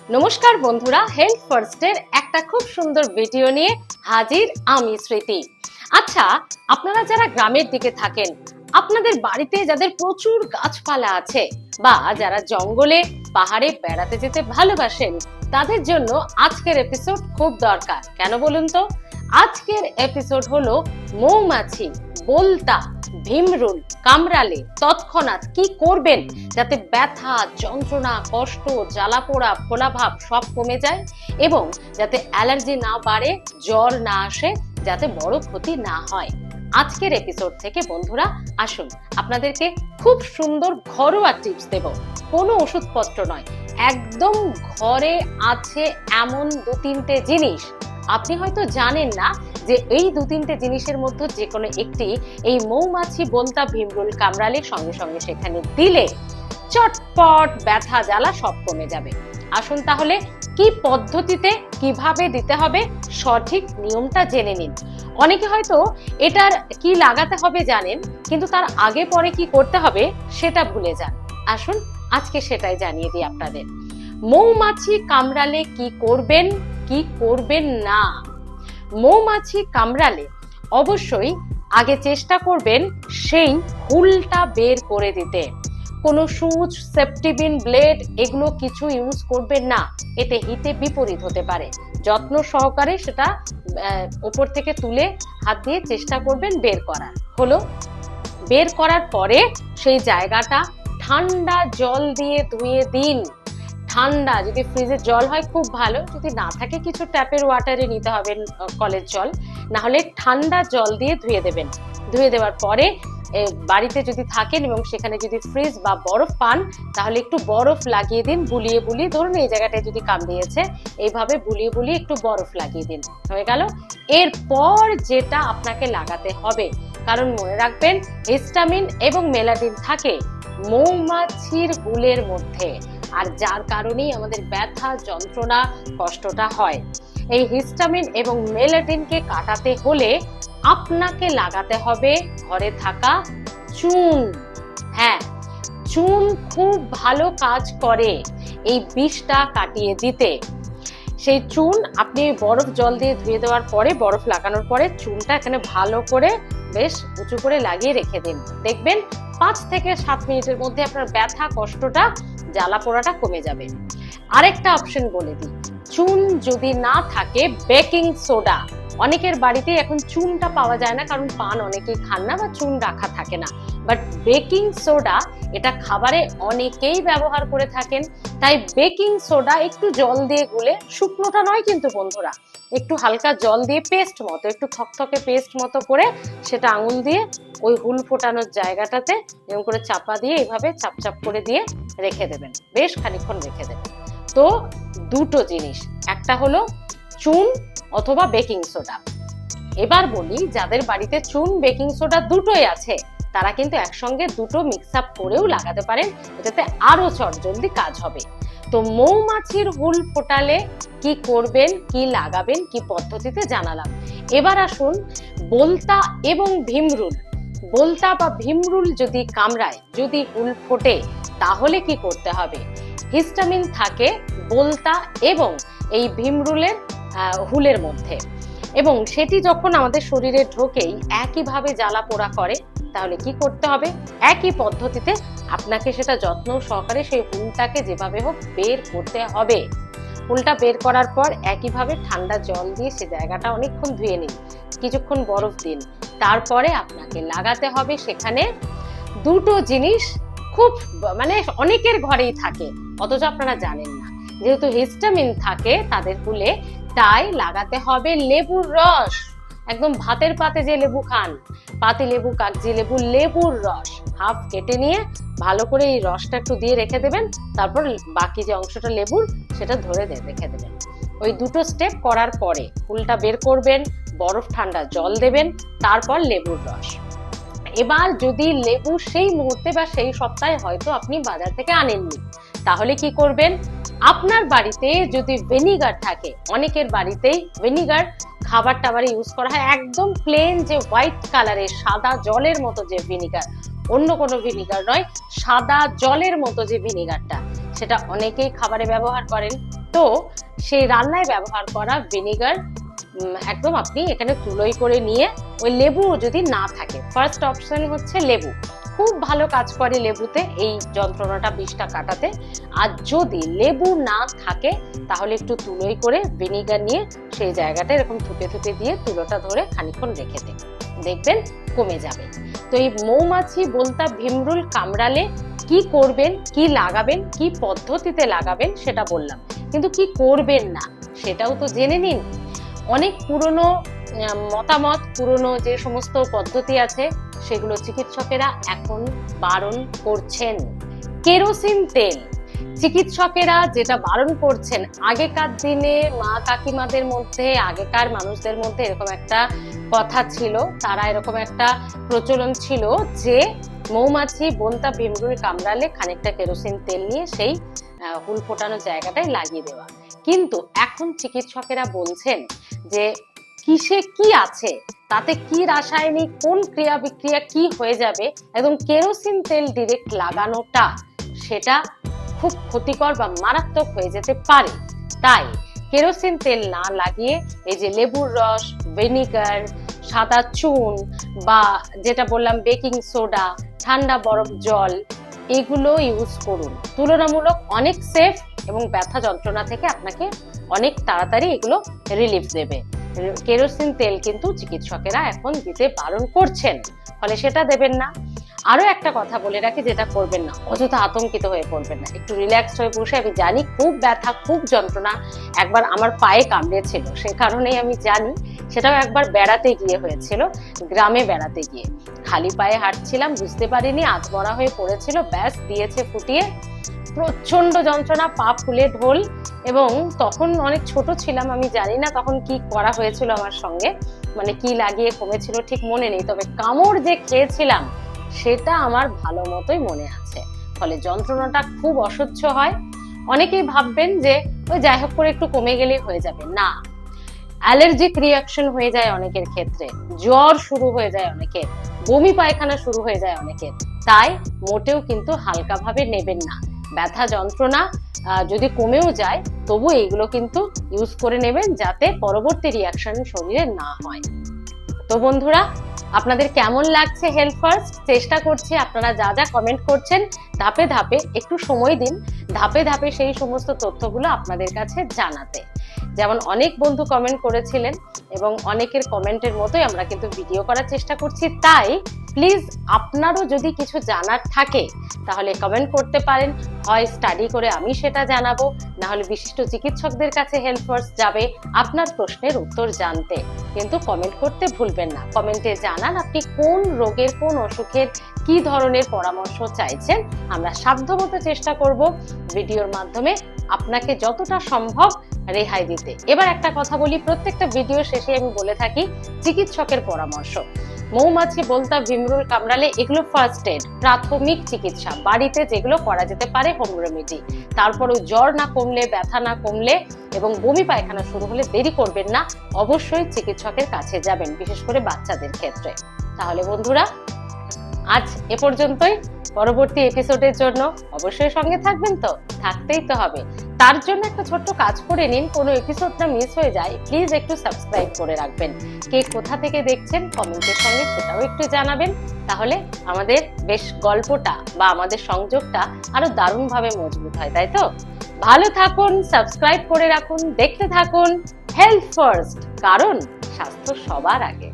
নমস্কার বন্ধুরা, হেলথ ফার্স্টের একটা খুব সুন্দর ভিডিও নিয়ে হাজির আমি স্মৃতি। আচ্ছা, আপনারা যারা গ্রামের দিকে থাকেন, আপনাদের বাড়িতে যাদের প্রচুর গাছপালা আছে বা যারা জঙ্গলে পাহাড়ে বেড়াতে যেতে ভালোবাসেন, তাদের জন্য আজকের এপিসোড খুব দরকার। কেন বলুন তো? আজকের এপিসোড হলো মৌমাছি বোলতা ভিমরুল কামড়ালে তৎক্ষণাৎ কি করবেন যাতে ব্যথা, যন্ত্রণা, কষ্ট, জ্বালাপোড়া, ফোলাভাব সব কমে যায় এবং যাতে অ্যালার্জি না বাড়ে, জ্বর না আসে, যাতে বড় ক্ষতি না হয়। আজকের এপিসোড থেকে বন্ধুরা আসুন আপনাদেরকে খুব সুন্দর ঘরোয়া টিপস দেব। কোনো ওষুধপত্র নয়, একদম ঘরে আছে এমন 2-3টে জিনিস। আপনি হয়তো জানেন না যে এই 2-3টে জিনিসের মধ্যে যে কোনো একটি এই মৌমাছি বোলতা ভিমরুল কামড়ালে সঙ্গে সঙ্গে সেখানে দিলে চটপট ব্যথা জ্বালা সব কমে যাবে। আসুন তাহলে কি পদ্ধতিতে কিভাবে দিতে হবে সঠিক নিয়মটা জেনে নিন। অনেকে হয়তো এটার কি লাগাতে হবে জানেন, কিন্তু তার আগে পরে কি করতে হবে সেটা ভুলে যান। আসুন আজকে সেটাই জানিয়ে দিই আপনাদের। মৌমাছি কামড়ালে কি করবেন, কি করবেন না। মৌমাছি কামড়ালে অবশ্যই আগে চেষ্টা করবেন সেই হুলটা বের করে দিতে। কোনো সুচ, সেফটিবিন, ব্লেড এগুলো কিছু ইউজ করবেন না, এতে হিতে বিপরীত হতে পারে। যত্ন সহকারে সেটা উপর থেকে তুলে হাত দিয়ে চেষ্টা করবেন বের করার। হলো, বের করার পরে সেই জায়গাটা ঠান্ডা জল দিয়ে ধুয়ে দিন। ঠান্ডা, যদি ফ্রিজের জল হয় খুব ভালো, যদি না থাকে কিছু ট্যাপের ওয়াটারে নিতে হবে, কলের জল, না হলে ঠান্ডা জল দিয়ে ধুয়ে দেবেন। ধুয়ে দেওয়ার পরে বাড়িতে যদি থাকেন এবং সেখানে যদি ফ্রিজ বা বরফ পান, তাহলে একটু বরফ লাগিয়ে দিন, বুলিয়ে বুলিয়ে। ধরুন এই জায়গাটায় যদি কামড়িয়েছে, এইভাবে বুলিয়ে বুলিয়ে একটু বরফ লাগিয়ে দিন, হয়ে গেল। এরপর যেটা আপনাকে লাগাতে হবে, কারণ মনে রাখবেন হিস্টামিন এবং মেলাটিন থাকে মৌমাছির হুলের মধ্যে, আর যার কারণেই আমাদের ব্যথা, যন্ত্রণা, কষ্টটা হয়। এই হিস্টামিন এবং মেলাটিনকে কাটাতে হলে আপনাকে লাগাতে হবে ঘরে থাকা চুন। হ্যাঁ, চুন খুব ভালো কাজ করে এই বিষটা কাটিয়ে দিতে। সেই চুন আপনি বরফ জল দিয়ে ধুয়ে দেওয়ার পরে, বরফ লাগানোর পরে চুনটা এখানে ভালো করে বেশ উঁচু করে লাগিয়ে রেখে দিন। দেখবেন 5 থেকে 7 মিনিটের মধ্যে আপনার ব্যথা, কষ্টটা, জ্বালা পোড়াটা কমে যাবে। আরেকটা অপশন বলে দিই, চুন যদি না থাকে বেকিং সোডা। অনেকের বাড়িতে এখন চুনটা পাওয়া যায় না, কারণ পান অনেকেই খান না বা চুন রাখা থাকে না। বাট বেকিং সোডা এটা খাবারে অনেকেই ব্যবহার করে থাকেন। তাই বেকিং সোডা একটু জল দিয়ে গুলে, শুকনোটা নয় কিন্তু বন্ধুরা, একটু হালকা জল দিয়ে পেস্ট মতো, একটু থকথকে পেস্ট মতো করে সেটা আঙুল দিয়ে ওই হুল ফোটানোর জায়গাটাতে এরকম করে চাপা দিয়ে এইভাবে চাপচাপ করে দিয়ে রেখে দেবেন, বেশ খানিকক্ষণ রেখে দেবেন। তো দুটো জিনিস, একটা হলো চুন অথবা বেকিং সোডা। এবার বলি, যাদের বাড়িতে চুন, বেকিং সোডা দুটোই আছে, তারা কিন্তু একসঙ্গে দুটো মিক্স আপ করেও লাগাতে পারেন, এটাতে আরো চটজলদি কাজ হবে। তো মৌমাছির হুল ফোটালে কি করবেন, কি লাগাবেন, কি পদ্ধতিতে জানালাম। এবার আসুন বোলতা এবং ভিমরুল। বোলতা বা ভিমরুল যদি কামড়ায়, যদি হুল ফোটে, তাহলে কি করতে হবে। হিস্টামিন থাকে বোলতা এবং এই ভিমরুলের হুলের মধ্যে, এবং সেটি যখন আমাদের শরীরে ঢোকেই একইভাবে জ্বালা পোড়া করে, তাহলে কি করতে হবে, একই পদ্ধতিতে আপনাকে সেটা যত্ন সহকারে সেই হুলটাকে যেভাবে হোক বের করতে হবে। হুলটা বের করার পর একইভাবে ঠান্ডা জল দিয়ে সে জায়গাটা অনেকক্ষণ ধুয়ে নিন, কিছুক্ষণ বরফ দিন। তারপরে আপনাকে লাগাতে হবে সেখানে দুটো জিনিস, খুব মানে অনেকের ঘরেই থাকে অথচ আপনারা জানেন না। যেহেতু হিস্টামিন থাকে তাদের হুলে, তাই লাগাতে হবে লেবুর রস। একদম ভাতের পাতে যে লেবু খান, পাতি লেবু, কাগজি লেবু, লেবুর রস হাফ কেটে নিয়ে ভালো করে এই রসটা একটু দিয়ে রেখে দেবেন। তারপর বাকি যে অংশটা লেবুর, সেটা ধরে রেখে দেবেন। ওই দুটো স্টেপ করার পরে হুলটা বের করবেন, বরফ ঠান্ডা জল দেবেন, তারপর লেবুর রস। এবার যদি লেবু সেই মুহূর্তে বা সেই সপ্তাহে হয়তো আপনি বাজার থেকে আনেননি, তাহলে কি করবেন, আপনার বাড়িতে যদি ভিনিগার থাকে, অনেকের বাড়িতেই ভিনিগার খাবার টাবারে ইউজ করা হয়, একদম প্লেন যে হোয়াইট কালারের সাদা জলের মতো যে ভিনিগার, অন্য কোনো ভিনিগার নয়, সাদা জলের মতো যে ভিনিগারটা, সেটা অনেকেই খাবারে ব্যবহার করেন। তো সেই রান্নায় ব্যবহার করা ভিনেগার একদম আপনি এখানে তুলোই করে নিয়ে, ওই লেবু যদি না থাকে, ফার্স্ট অপশন হচ্ছে লেবু, খুব ভালো কাজ করে লেবুতে এই যন্ত্রণাটা, বিষটা কাটাতে। আর যদি লেবু না থাকে তাহলে একটু তুলোই করে ভিনেগার নিয়ে সেই জায়গাটা এরকম থুপে থুপে দিয়ে তুলোটা ধরে খানিকক্ষণ রেখে দেন, দেখবেন কমে যাবে। তো এই মৌমাছি বলতা ভিমরুল কামড়ালে কি করবেন, কি লাগাবেন, কি পদ্ধতিতে লাগাবেন সেটা বললাম, কিন্তু কি করবেন না সেটাও তো জেনে নিন। অনেক পুরনো মতামত, পুরনো যে সমস্ত পদ্ধতি আছে সেগুলো চিকিৎসকেরা এখন বারণ করছেন। কেরোসিন তেল চিকিৎসকেরা যেটা বারণ করছেন, আগেকার দিনে মা কাকিমাদের মধ্যে, আগেকার মানুষদের মধ্যে এরকম একটা কথা ছিল, তারা এরকম একটা প্রচলন ছিল যে মৌমাছি বনতা ভিমরুল কামড়ালে খানিকটা কেরোসিন তেল নিয়ে সেই হুল ফোটানো জায়গাটায় লাগিয়ে দেওয়া। কিন্তু এখন চিকিৎসকেরা বলছেন যে কিসে কি আছে, তাতে কি রাসায়নিক কোন ক্রিয়া বিক্রিয়া কি হয়ে যাবে, একদম কেরোসিন তেল ডিরেক্ট লাগানোটা সেটা খুব ক্ষতিকর বা মারাত্মক হয়ে যেতে পারে। তাই কেরোসিন তেল না লাগিয়ে এই যে লেবুর রস, ভিনেগার, সাদা চুন বা যেটা বললাম বেকিং সোডা, ঠান্ডা বরফ জল, এগুলো ইউজ করুন। তুলনামূলক অনেক সেফ এবং ব্যথা যন্ত্রণা থেকে আপনাকে অনেক তাড়াতাড়ি এগুলো রিলিফ দেবে। কেরোসিন তেল কিন্তু চিকিৎসকেরা এখন দিতে বারণ করছেন, ফলে সেটা দেবেন না। আরো একটা কথা বলে রাখি, যেটা করবেন না, অযথা আতঙ্কিত হয়ে পড়বেন না, একটু রিল্যাক্স হয়ে বসে, আমি জানি খুব ব্যথা, খুব যন্ত্রণা, একবার আমার পায়ে কামড়েছিল, সে কারণেই আমি জানি, সেটাও একবার বেড়াতে গিয়ে হয়েছিল, গ্রামে বেড়াতে গিয়ে খালি পায়ে হাঁটছিলাম, বুঝতে পারিনি, আধমরা হয়ে পড়েছিল, ব্যাস দিয়েছে ফুটিয়ে, প্রচন্ড যন্ত্রণা, পা ফুলে ঢোল। এবং তখন অনেক ছোট ছিলাম, আমি জানি না তখন কি করা হয়েছিল আমার সঙ্গে, মানে কি লাগিয়ে কমেছিল ঠিক মনে নেই, তবে কামড় যে খেয়েছিলাম সেটা আমার ভালো মতোই মনে আছে। ফলে যন্ত্রণাটা খুব অসহ্য হয়। অনেকেই ভাববেন যে ওই যাই হোক করে একটু কমে গেলেই হয়ে যাবে, না, অ্যালার্জিক রিয়াকশন হয়ে যায় অনেকের ক্ষেত্রে, জ্বর শুরু হয়ে যায় অনেকের, বমি পায়খানা শুরু হয়ে যায় অনেকের। তাই মোটেও কিন্তু হালকাভাবে নেবেন না। ব্যথা যন্ত্রণা যদি কমেও যায় তবু এইগুলো কিন্তু ইউজ করে নেবেন, যাতে পরবর্তী রিয়াকশন শরীরে না হয়। তো বন্ধুরা, আপনাদের কেমন লাগছে হেলথ ফার্স্ট? চেষ্টা করছি আপনারা যা যা কমেন্ট করছেন ধাপে ধাপে, একটু সময় দিন, ধাপে ধাপে সেই সমস্ত তথ্যগুলো আপনাদের কাছে জানাতে। যেমন অনেক বন্ধু কমেন্ট করেছিলেন এবং অনেকের কমেন্টের মতোই আমরা কিন্তু ভিডিও করার চেষ্টা করছি। তাই প্লিজ আপনারও যদি কিছু জানার থাকে তাহলে কমেন্ট করতে পারেন, হয় স্টাডি করে আমি সেটা জানাবো, না হলে বিশিষ্ট চিকিৎসকদের কাছে হেলথ ফার্স্ট যাবে আপনার প্রশ্নের উত্তর জানতে। কিন্তু কমেন্ট করতে ভুলবেন না, কমেন্টে জানান আপনি কোন রোগের, কোন অসুখের কি ধরনের পরামর্শ চাইছেন। আমরা সাধ্যমতো চেষ্টা করব ভিডিওর মাধ্যমে আপনাকে যতটা সম্ভব রেহাই দিতে। এবার একটা কথা বলি, প্রত্যেকটা ভিডিও শেষে আমি বলে থাকি চিকিৎসকের পরামর্শ। মৌমাছি বলতা ভিমরুল কামড়ালে এগুলো ফার্স্ট এড, প্রাথমিক চিকিৎসা, বাড়িতে যেগুলো করা যেতে পারে, হোম রেমেডি। তারপরেও জ্বর না কমলে, ব্যথা না কমলে এবং বমি পায়খানা শুরু হলে দেরি করবেন না, অবশ্যই চিকিৎসকের কাছে যাবেন, বিশেষ করে বাচ্চাদের ক্ষেত্রে। তাহলে বন্ধুরা, আজ এ পর্যন্তই। পরবর্তী এপিসোডের জন্য অবশ্যই সঙ্গে থাকবেন, তো থাকতেই তো হবে। তার জন্য একটা ছোট্ট কাজ করে নিন, কোনো এপিসোডটা মিস হয়ে যায় প্লিজ একটু সাবস্ক্রাইব করে রাখবেন। কে কোথা থেকে দেখছেন কমেন্টের সঙ্গে সেটাও একটু জানাবেন, তাহলে আমাদের বেশ গল্পটা বা আমাদের সংযোগটা আরো দারুণভাবে মজবুত হয়, তাই তো? ভালো থাকুন, সাবস্ক্রাইব করে রাখুন, দেখতে থাকুন হেলথ ফার্স্ট, কারণ স্বাস্থ্য সবার আগে।